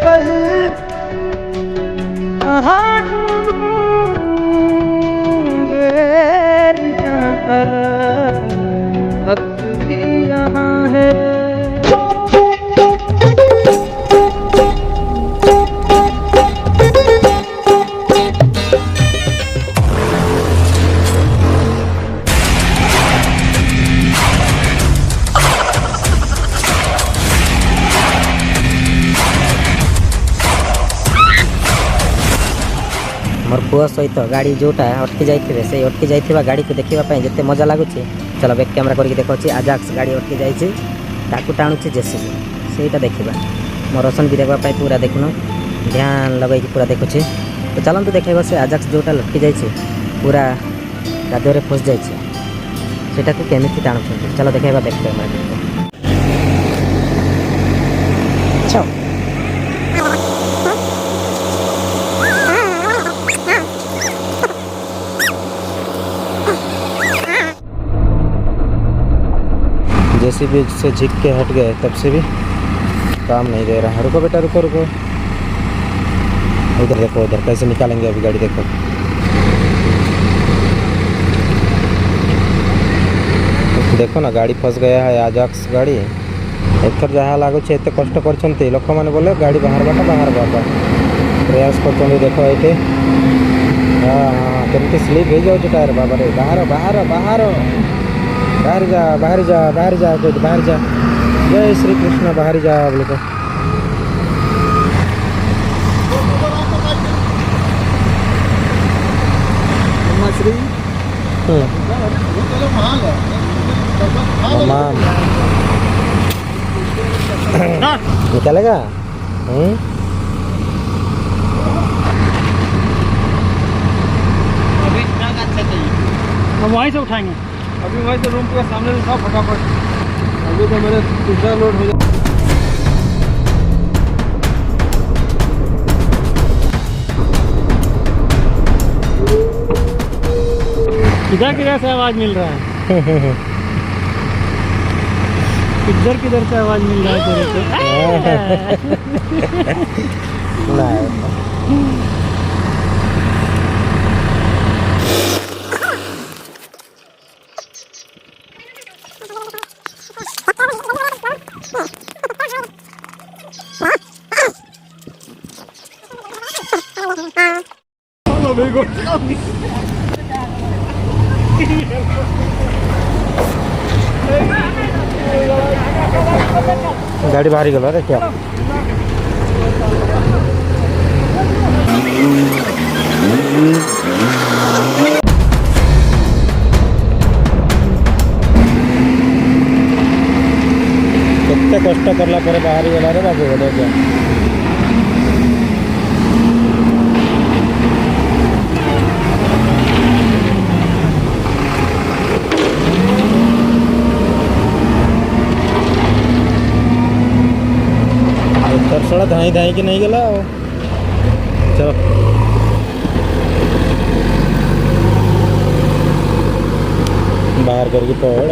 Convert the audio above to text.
पर कहाँ ढूंढूंगे यहाँ, वक्त भी यहाँ है। मोर पुआ सहित गाड़ी जोटा अटकी जाइए से अटकी जाइए गाड़ी को देखापी जिते मजा लगुच। चलो बैक कैमेरा करके देखा आजाक्स गाड़ी अटकी जाकू टाणुचे जेसीबी ସେଇଟା देखा मोर रोशन भी देखापी पूरा देखुन ध्यान लगे पूरा देखुचे। तो चलतु देखा से आजाक्स जोटा लटकी जाइए पूरा कादुरे फस जाटा को केमी टाणुं। चलो देखा बैक कैमेरा। जेसीबी से झिक के हट गए तब से भी काम नहीं दे रहा है। रुको बेटा रुको रुको, उधर देखो उधर कैसे निकालेंगे अभी गाड़ी। देखो देखो ना गाड़ी फंस गया है आजाक्स गाड़ी। एथर जहाँ लगुच एत कष्ट कर लोक मैंने बोले गाड़ी बाहर बाटा प्रयास कर। देख ये हाँ हाँ केमती स्लीप हो जाए टायर बाबा रे। बाहर बाहर बाहर बाहर जा बाहर जा बाहर जा बाहर जा। जय श्री कृष्ण बाहर जा बोले तो। निकालेगा हम वहीं से उठाएंगे। अभी वहीं से रूम के सामने उठाओ फटाफट। अभी तो मेरे दूसरा लोड हो जाए। किधर किधर से आवाज मिल रहा है? किधर से आवाज मिल रहा है तेरे को? गाड़ी बाहरी गला रे क्या? केते कष्ट करला पर बाहरी गला रे बाबू बोले क्या? थोड़ा धाई धाई कि नहीं गला। चलो बाहर करके पड़